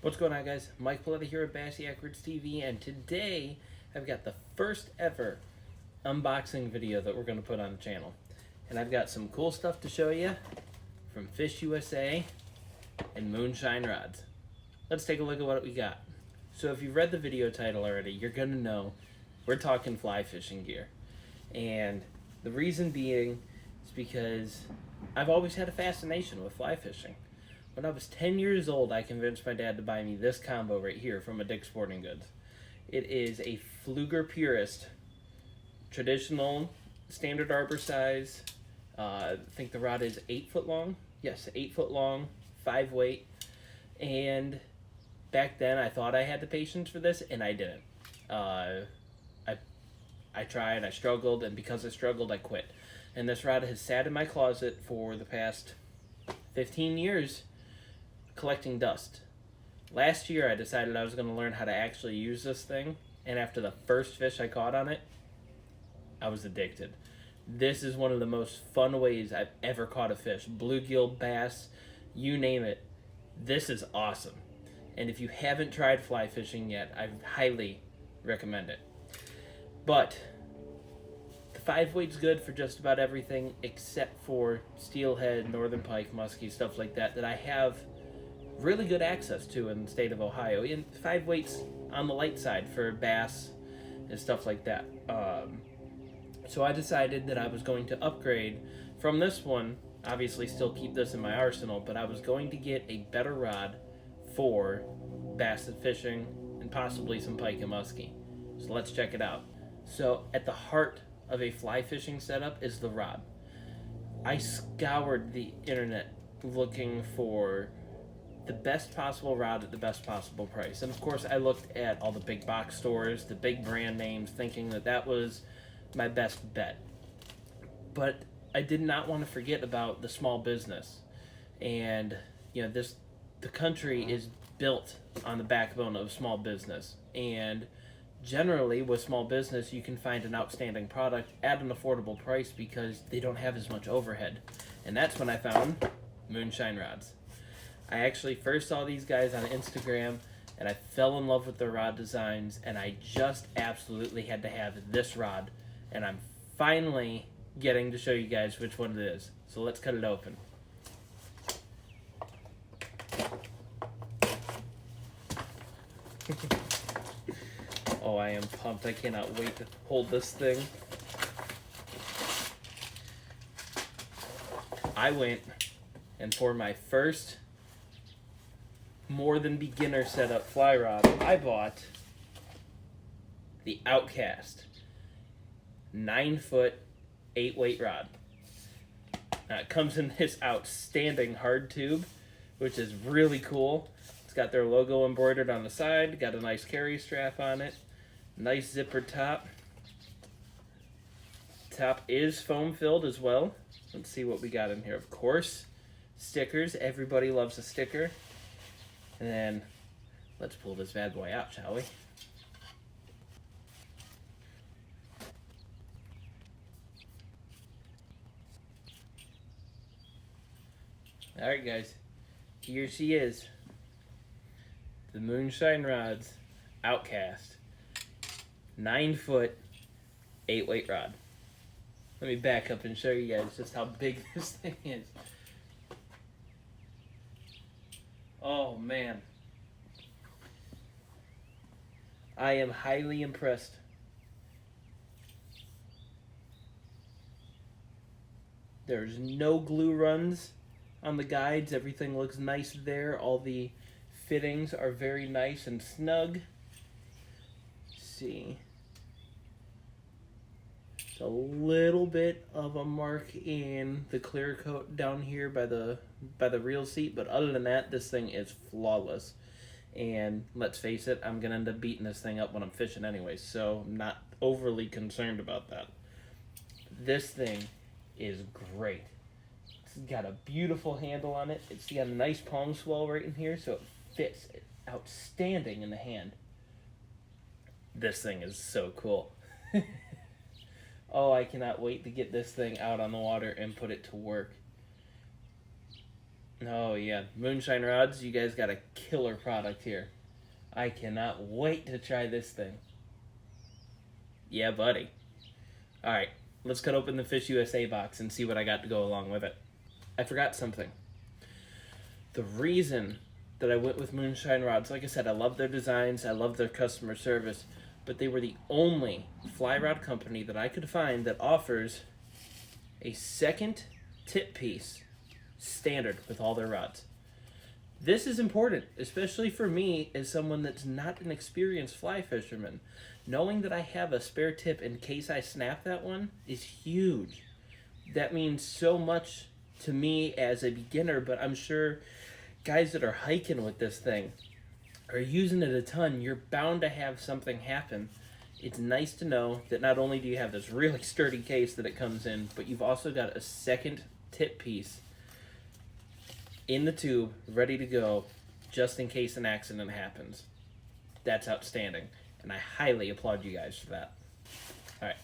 What's going on, guys? Mike Paletta here at Bass Records TV, and today I've got the first ever unboxing video that we're going to put on the channel. And I've got some cool stuff to show you from Fish USA and Moonshine rods. Let's take a look at what we got. So if you've read the video title already, you're going to know we're talking fly fishing gear. And the reason being is because I've always had a fascination with fly fishing. When I was 10 years old, I convinced my dad to buy me this combo right here from a Dick's Sporting Goods. It is a Fluger Purist, traditional, standard arbor size. I think the rod is 8 foot long. Yes, 8 foot long, 5 weight. And back then, I thought I had the patience for this, and I didn't. I tried, I struggled, and because I struggled, I quit. And this rod has sat in my closet for the past 15 years, collecting dust. Last year I decided I was going to learn how to actually use this thing, and after the first fish I caught on it, I was addicted. This is one of the most fun ways I've ever caught a fish. Bluegill, bass, you name it. This is awesome. And if you haven't tried fly fishing yet, I highly recommend it. But the 5 weight's good for just about everything except for steelhead, northern pike, muskie, stuff like that I have really good access to in the state of Ohio. And 5 weights on the light side for bass and stuff like that. So I decided that I was going to upgrade from this one, obviously still keep this in my arsenal, but I was going to get a better rod for bass fishing and possibly some pike and muskie. So let's check it out. So at the heart of a fly fishing setup is the rod. I scoured the internet looking for the best possible rod at the best possible price. And of course I looked at all the big box stores, the big brand names, thinking that that was my best bet. But I did not want to forget about the small business. And the country is built on the backbone of small business. And generally with small business you can find an outstanding product at an affordable price because they don't have as much overhead. And that's when I found Moonshine rods. I actually first saw these guys on Instagram and I fell in love with their rod designs, and I just absolutely had to have this rod, and I'm finally getting to show you guys which one it is. So let's cut it open. Oh, I am pumped. I cannot wait to hold this thing. I went, and for my first more than beginner setup fly rod, I bought the Outcast 9 foot 8 weight rod. Now it comes in this outstanding hard tube, which is really cool. It's got their logo embroidered on the side, got a nice carry strap on it, nice zipper top. Top is foam filled as well. Let's see what we got in here. Of course, stickers. Everybody loves a sticker. And then let's pull this bad boy out, shall we? Alright guys, here she is. The Moonshine rods, Outcast. 9 foot 8 weight rod. Let me back up and show you guys just how big this thing is. Oh man. I am highly impressed. There's no glue runs on the guides. Everything looks nice there. All the fittings are very nice and snug. Let's see. It's a little bit of a mark in the clear coat down here by the reel seat, but other than that, this thing is flawless. And let's face it, I'm gonna end up beating this thing up when I'm fishing anyway, so I'm not overly concerned about that. This thing is great. It's got a beautiful handle on it. It's got a nice palm swell right in here, so it fits outstanding in the hand. This thing is so cool. Oh, I cannot wait to get this thing out on the water and put it to work. Oh yeah, Moonshine rods, you guys got a killer product here. I cannot wait to try this thing. Yeah, buddy. Alright, let's cut open the Fish USA box and see what I got to go along with it. I forgot something. The reason that I went with Moonshine rods, like I said, I love their designs, I love their customer service, but they were the only fly rod company that I could find that offers a second tip piece standard with all their rods. This is important, especially for me as someone that's not an experienced fly fisherman. Knowing that I have a spare tip in case I snap that one is huge. That means so much to me as a beginner, but I'm sure guys that are hiking with this thing are using it a ton. You're bound to have something happen. It's nice to know that not only do you have this really sturdy case that it comes in, but you've also got a second tip piece in the tube, ready to go, just in case an accident happens. That's outstanding, and I highly applaud you guys for that. Alright,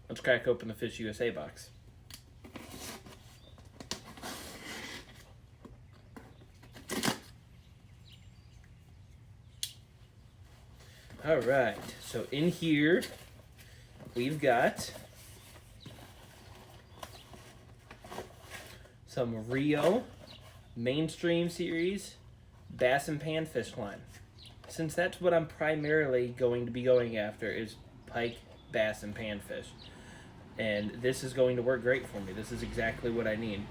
let's crack open the Fish USA box. Alright, so in here, we've got some Rio mainstream series bass and panfish line. Since that's what I'm primarily going to be going after, is pike, bass, and panfish. And this is going to work great for me. This is exactly what I need.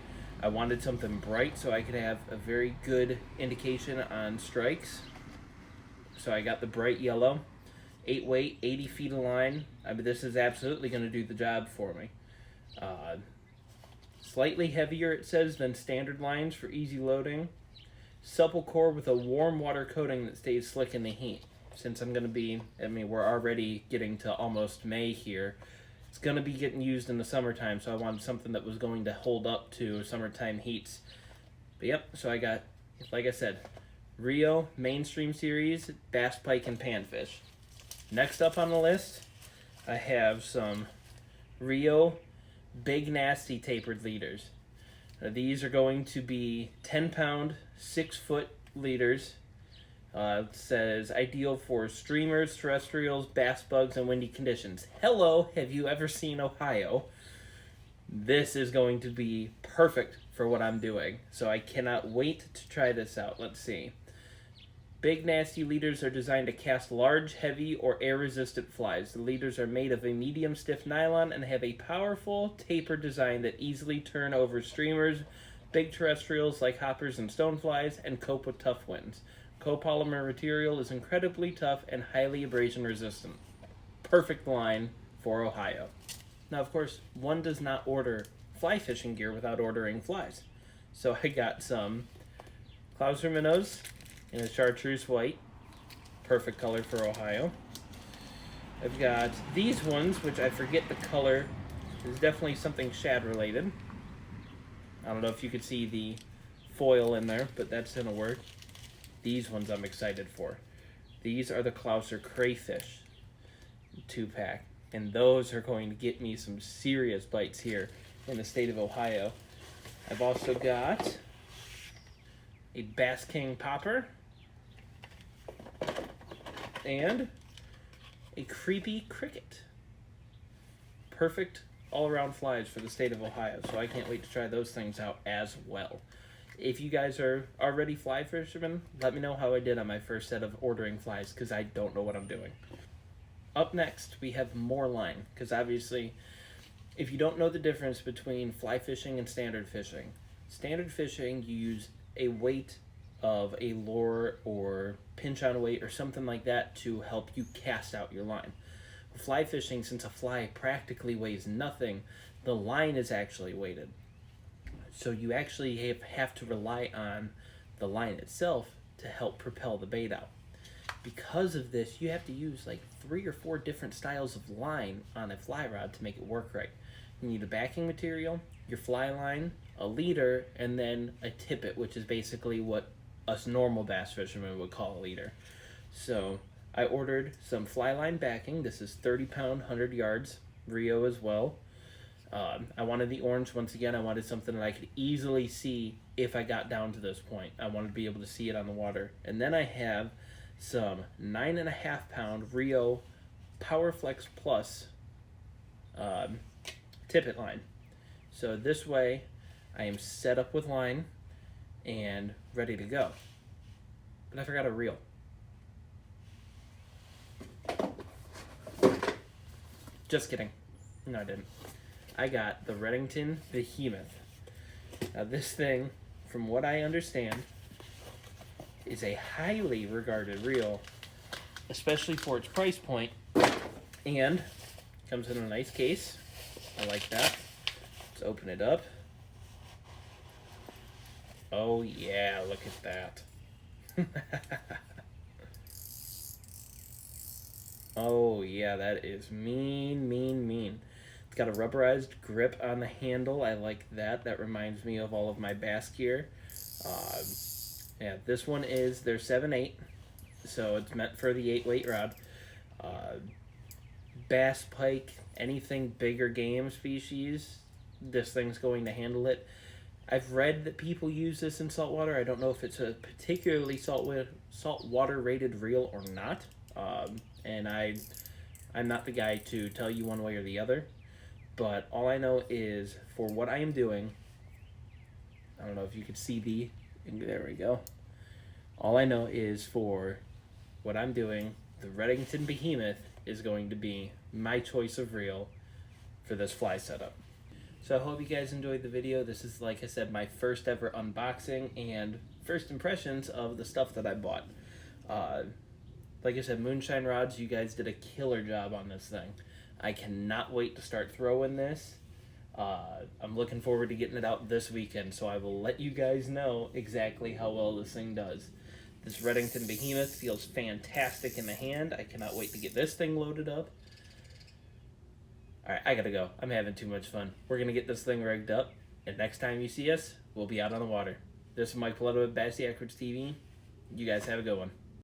I wanted something bright so I could have a very good indication on strikes. So I got the bright yellow, 8 weight, 80 feet of line. I mean, this is absolutely going to do the job for me. Slightly heavier, it says, than standard lines for easy loading. Supple core with a warm water coating that stays slick in the heat. Since I'm going to be, I mean, we're already getting to almost May here. It's going to be getting used in the summertime, so I wanted something that was going to hold up to summertime heats. But yep, so I got, like I said, Rio mainstream series, bass, pike, and panfish. Next up on the list, I have some Rio Big Nasty tapered leaders. These are going to be 10-pound, 6-foot leaders. It says ideal for streamers, terrestrials, bass bugs, and windy conditions. Hello, have you ever seen Ohio? This is going to be perfect for what I'm doing. So I cannot wait to try this out. Let's see. Big Nasty leaders are designed to cast large, heavy, or air-resistant flies. The leaders are made of a medium stiff nylon and have a powerful taper design that easily turn over streamers, big terrestrials like hoppers and stoneflies, and cope with tough winds. Copolymer material is incredibly tough and highly abrasion resistant. Perfect line for Ohio. Now, of course, one does not order fly fishing gear without ordering flies. So I got some Clouser minnows in a chartreuse white. Perfect color for Ohio. I've got these ones, which I forget the color. Is definitely something shad related. I don't know if you could see the foil in there, but that's gonna work. These ones I'm excited for. These are the Clouser crayfish 2-pack, and those are going to get me some serious bites here in the state of Ohio. I've also got a Bass King popper and a creepy cricket. Perfect all-around flies for the state of Ohio, so I can't wait to try those things out as well. If you guys are already fly fishermen, let me know how I did on my first set of ordering flies, because I don't know what I'm doing. Up next, we have more line, because obviously, if you don't know the difference between fly fishing and standard fishing, you use a weight of a lure or pinch on weight or something like that to help you cast out your line. Fly fishing, since a fly practically weighs nothing, the line is actually weighted. So you actually have to rely on the line itself to help propel the bait out. Because of this, you have to use like 3 or 4 different styles of line on a fly rod to make it work right. You need a backing material, your fly line, a leader, and then a tippet, which is basically what us normal bass fishermen would call a leader. So I ordered some fly line backing. This is 30-pound, 100 yards, Rio as well. I wanted the orange once again. I wanted something that I could easily see if I got down to this point. I wanted to be able to see it on the water. And then I have some 9.5 pound Rio PowerFlex Plus tippet line. So this way I am set up with line and ready to go. But I forgot a reel. Just kidding. No, I didn't. I got the Redington Behemoth. Now this thing, from what I understand, is a highly regarded reel, especially for its price point, and comes in a nice case. I like that. Let's open it up. Oh yeah, look at that. Oh yeah, that is mean, mean, mean. It's got a rubberized grip on the handle. I like that. That reminds me of all of my bass gear. Yeah, this one is their 7/8, so it's meant for the 8-weight rod. Bass, pike, anything bigger game species, this thing's going to handle it. I've read that people use this in saltwater. I don't know if it's a particularly saltwater rated reel or not. And I'm not the guy to tell you one way or the other. But all I know is for what I am doing, I don't know if you could see there we go. All I know is for what I'm doing, the Redington Behemoth is going to be my choice of reel for this fly setup. So I hope you guys enjoyed the video. This is, like I said, my first ever unboxing and first impressions of the stuff that I bought. Like I said, Moonshine rods, you guys did a killer job on this thing. I cannot wait to start throwing this. I'm looking forward to getting it out this weekend, so I will let you guys know exactly how well this thing does. This Redington Behemoth feels fantastic in the hand. I cannot wait to get this thing loaded up. Alright, I gotta go. I'm having too much fun. We're gonna get this thing rigged up, and next time you see us, we'll be out on the water. This is Mike Paletto with Bass Acrid's TV. You guys have a good one.